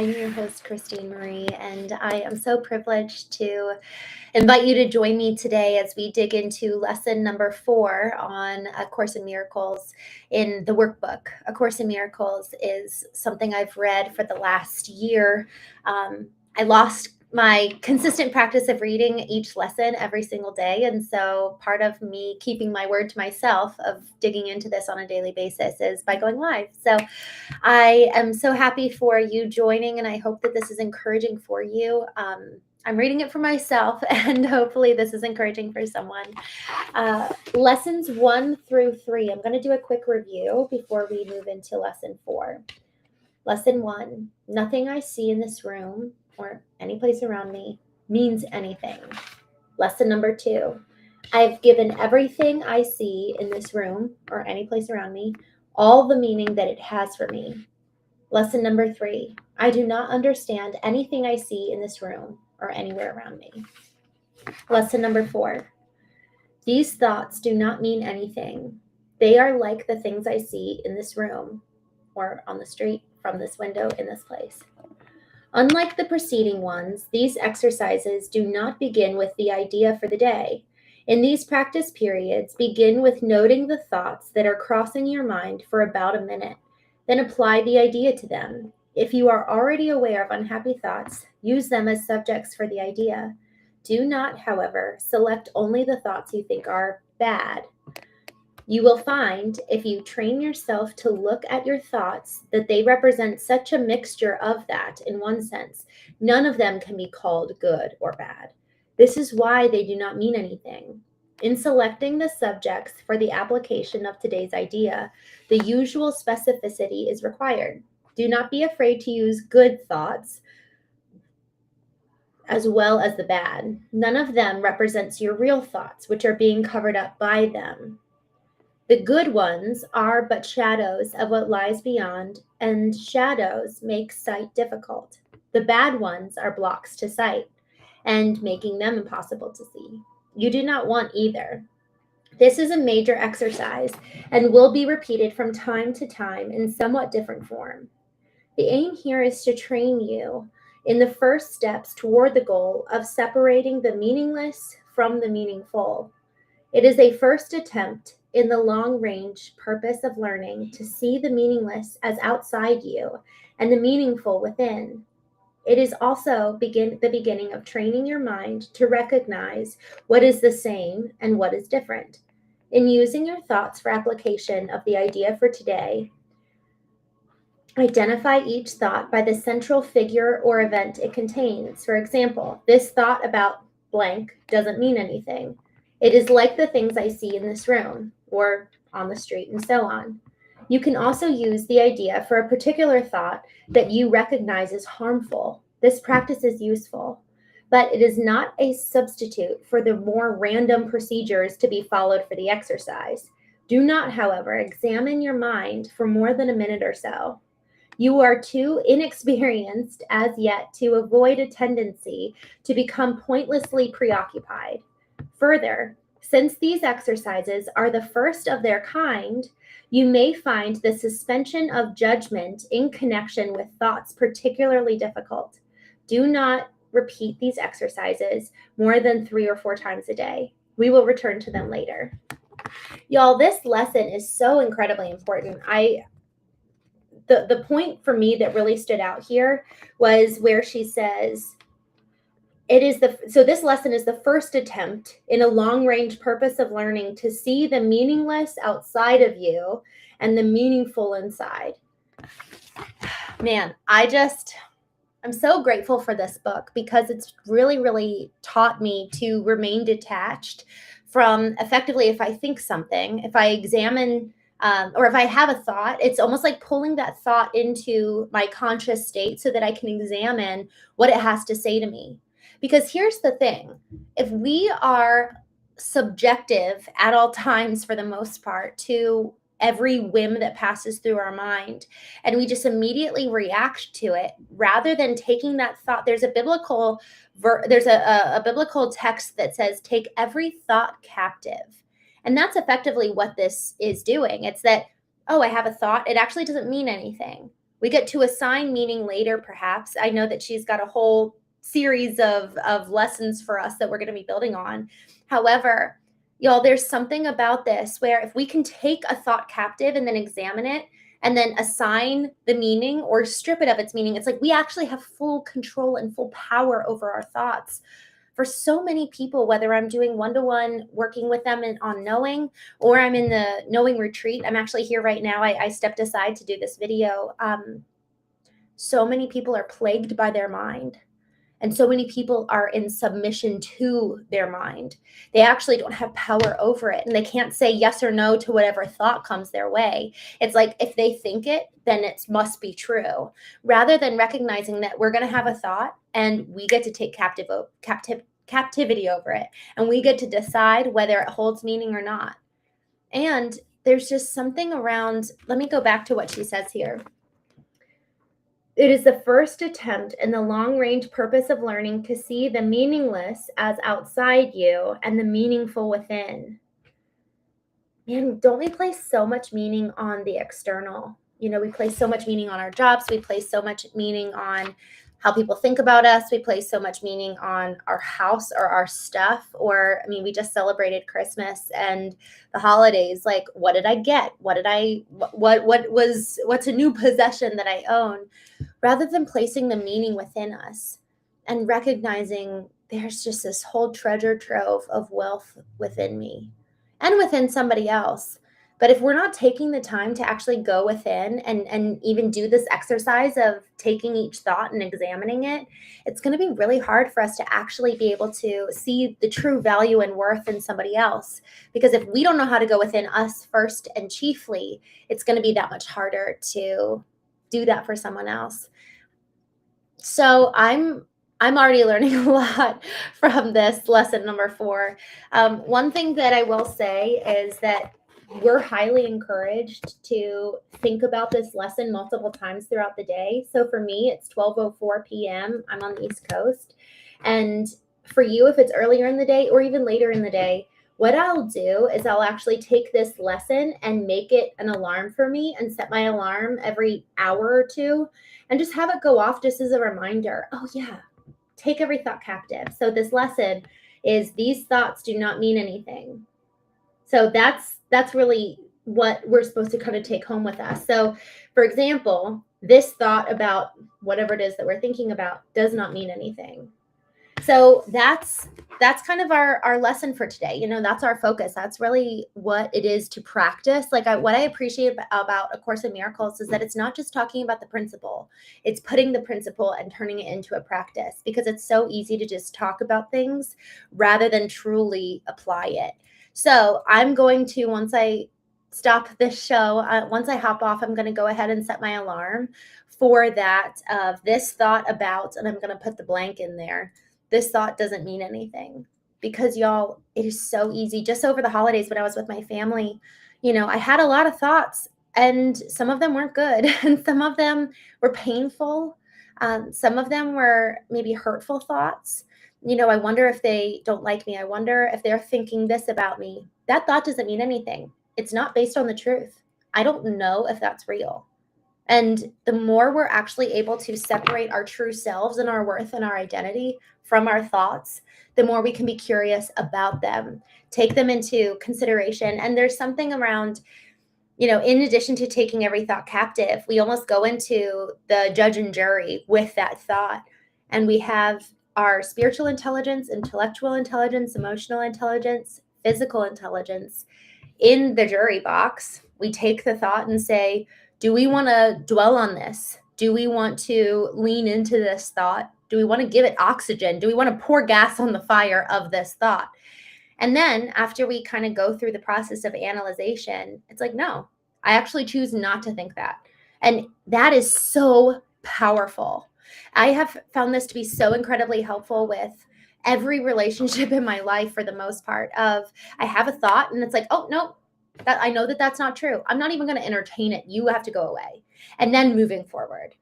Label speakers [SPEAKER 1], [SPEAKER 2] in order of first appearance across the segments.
[SPEAKER 1] I'm your host, Christene Marie, and I am so privileged to invite you to join me today as we dig into lesson number 4 on A Course in Miracles in the workbook. A Course in Miracles is something I've read for the last year. I lost my consistent practice of reading each lesson every single day. And so part of me keeping my word to myself of digging into this on a daily basis is by going live. So I am so happy for you joining, and I hope that this is encouraging for you. I'm reading it for myself, and hopefully this is encouraging for someone. Lessons 1 through 3. I'm going to do a quick review before we move into lesson 4. Lesson 1, nothing I see in this room or any place around me means anything. Lesson number 2, I've given everything I see in this room or any place around me all the meaning that it has for me. Lesson number 3, I do not understand anything I see in this room or anywhere around me. Lesson number 4, these thoughts do not mean anything. They are like the things I see in this room or on the street, from this window, in this place. Unlike the preceding ones, these exercises do not begin with the idea for the day. In these practice periods, begin with noting the thoughts that are crossing your mind for about a minute, then apply the idea to them. If you are already aware of unhappy thoughts, use them as subjects for the idea. Do not, however, select only the thoughts you think are bad. You will find, if you train yourself to look at your thoughts, that they represent such a mixture of that, in one sense, none of them can be called good or bad. This is why they do not mean anything. In selecting the subjects for the application of today's idea, the usual specificity is required. Do not be afraid to use good thoughts as well as the bad. None of them represents your real thoughts, which are being covered up by them. The good ones are but shadows of what lies beyond, and shadows make sight difficult. The bad ones are blocks to sight, and making them impossible to see. You do not want either. This is a major exercise and will be repeated from time to time in somewhat different form. The aim here is to train you in the first steps toward the goal of separating the meaningless from the meaningful. It is a first attempt in the long-range purpose of learning to see the meaningless as outside you and the meaningful within. It is also the beginning of training your mind to recognize what is the same and what is different. In using your thoughts for application of the idea for today, identify each thought by the central figure or event it contains. For example, this thought about blank doesn't mean anything. It is like the things I see in this room or on the street and so on. You can also use the idea for a particular thought that you recognize as harmful. This practice is useful, but it is not a substitute for the more random procedures to be followed for the exercise. Do not, however, examine your mind for more than a minute or so. You are too inexperienced as yet to avoid a tendency to become pointlessly preoccupied. Further, since these exercises are the first of their kind, you may find the suspension of judgment in connection with thoughts particularly difficult. Do not repeat these exercises more than 3 or 4 times a day. We will return to them later. Y'all, this lesson is so incredibly important. The point for me that really stood out here was where she says, so this lesson is the first attempt in a long-range purpose of learning to see the meaningless outside of you and the meaningful inside. Man, I'm so grateful for this book because it's really, really taught me to remain detached from, effectively, if I think something, if I examine or if I have a thought, it's almost like pulling that thought into my conscious state so that I can examine what it has to say to me. Because here's the thing, if we are subjective at all times, for the most part, to every whim that passes through our mind, and we just immediately react to it, rather than taking that thought, there's a biblical text that says, take every thought captive. And that's effectively what this is doing. It's that, oh, I have a thought. It actually doesn't mean anything. We get to assign meaning later, perhaps. I know that she's got a whole series of lessons for us that we're going to be building on. However, y'all, there's something about this where if we can take a thought captive and then examine it and then assign the meaning or strip it of its meaning, it's like we actually have full control and full power over our thoughts. For so many people, whether I'm doing one-to-one working with them on knowing, or I'm in the knowing retreat, I'm actually here right now. I stepped aside to do this video. So many people are plagued by their mind. And so many people are in submission to their mind. They actually don't have power over it. And they can't say yes or no to whatever thought comes their way. It's like if they think it, then it must be true. Rather than recognizing that we're going to have a thought and we get to take captivity over it. And we get to decide whether it holds meaning or not. And there's just something around, let me go back to what she says here. It is the first attempt in the long-range purpose of learning to see the meaningless as outside you and the meaningful within. Man, don't we place so much meaning on the external? You know, we place so much meaning on our jobs. We place so much meaning on how people think about us. We place so much meaning on our house or our stuff. Or, I mean, we just celebrated Christmas and the holidays. Like, what did I get? What's a new possession that I own? Rather than placing the meaning within us and recognizing there's just this whole treasure trove of wealth within me and within somebody else. But if we're not taking the time to actually go within and even do this exercise of taking each thought and examining it, it's going to be really hard for us to actually be able to see the true value and worth in somebody else. Because if we don't know how to go within us first and chiefly, it's going to be that much harder to do that for someone else. So I'm already learning a lot from this lesson number 4. One thing that I will say is that we're highly encouraged to think about this lesson multiple times throughout the day. So for me, it's 12:04 p.m. I'm on the East Coast. And for you, if it's earlier in the day or even later in the day, what I'll do is I'll actually take this lesson and make it an alarm for me and set my alarm every hour or two and just have it go off just as a reminder. Oh yeah, take every thought captive. So this lesson is these thoughts do not mean anything. So that's really what we're supposed to kind of take home with us. So for example, this thought about whatever it is that we're thinking about does not mean anything. So that's kind of our lesson for today. You know, that's our focus. That's really what it is to practice. Like what I appreciate about A Course in Miracles is that it's not just talking about the principle. It's putting the principle and turning it into a practice, because it's so easy to just talk about things rather than truly apply it. So I'm going to, once I stop this show, once I hop off, I'm going to go ahead and set my alarm for that of this thought about, and I'm going to put the blank in there. This thought doesn't mean anything, because y'all, it is so easy. Just over the holidays when I was with my family, you know, I had a lot of thoughts and some of them weren't good and some of them were painful. Some of them were maybe hurtful thoughts. You know, I wonder if they don't like me. I wonder if they're thinking this about me. That thought doesn't mean anything. It's not based on the truth. I don't know if that's real. And the more we're actually able to separate our true selves and our worth and our identity from our thoughts, the more we can be curious about them, take them into consideration. And there's something around, you know, in addition to taking every thought captive, we almost go into the judge and jury with that thought. And we have our spiritual intelligence, intellectual intelligence, emotional intelligence, physical intelligence in the jury box. We take the thought and say, do we want to dwell on this? Do we want to lean into this thought? Do we want to give it oxygen? Do we want to pour gas on the fire of this thought? And then after we kind of go through the process of analyzation, it's like, no, I actually choose not to think that. And that is so powerful. I have found this to be so incredibly helpful with every relationship in my life, for the most part, of I have a thought and it's like, oh, no, that I know that that's not true. I'm not even going to entertain it. You have to go away. And then moving forward.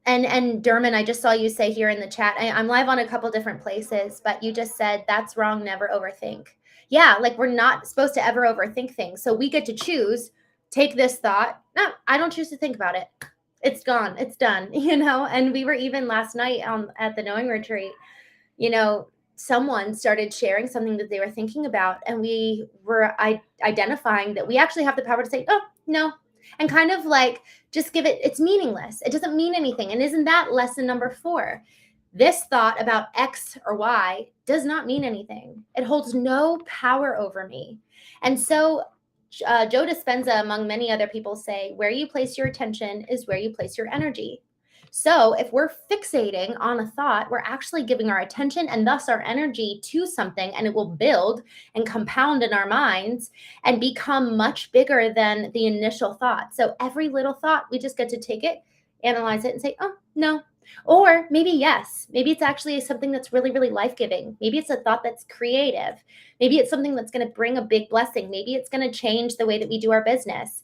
[SPEAKER 1] And Derman, I just saw you say here in the chat, I'm live on a couple different places, but you just said that's wrong. Never overthink. Yeah. Like we're not supposed to ever overthink things. So we get to choose, take this thought. No, I don't choose to think about it. It's gone. It's done, And we were even last night at the knowing retreat, someone started sharing something that they were thinking about, and we were identifying that we actually have the power to say, oh, no, and kind of like just give it's meaningless. It doesn't mean anything. And isn't that lesson number 4? This thought about X or Y does not mean anything. It holds no power over me. And so Joe Dispenza, among many other people, say, where you place your attention is where you place your energy. So if we're fixating on a thought, we're actually giving our attention and thus our energy to something, and it will build and compound in our minds and become much bigger than the initial thought. So every little thought, we just get to take it, analyze it, and say, oh, no. Or maybe yes, maybe it's actually something that's really, really life-giving. Maybe it's a thought that's creative. Maybe it's something that's going to bring a big blessing. Maybe it's going to change the way that we do our business.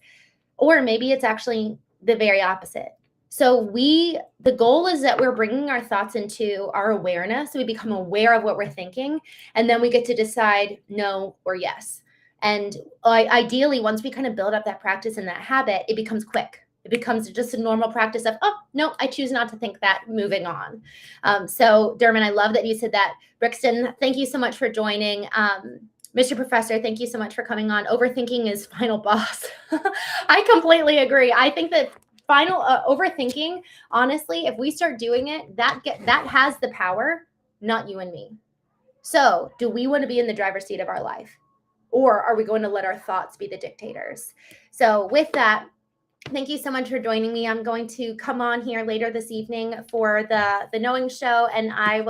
[SPEAKER 1] Or maybe it's actually the very opposite. So the goal is that we're bringing our thoughts into our awareness. So we become aware of what we're thinking, and then we get to decide no or yes. And ideally, once we kind of build up that practice and that habit, it becomes quick. It becomes just a normal practice of, oh, no, I choose not to think that, moving on. So Dermot, I love that you said that. Brixton, thank you so much for joining. Mr. Professor, thank you so much for coming on. Overthinking is final boss. I completely agree. I think that final overthinking, honestly, if we start doing it, that has the power, not you and me. So do we want to be in the driver's seat of our life? Or are we going to let our thoughts be the dictators? So with that, thank you so much for joining me. I'm going to come on here later this evening for the Knowing Show, and I will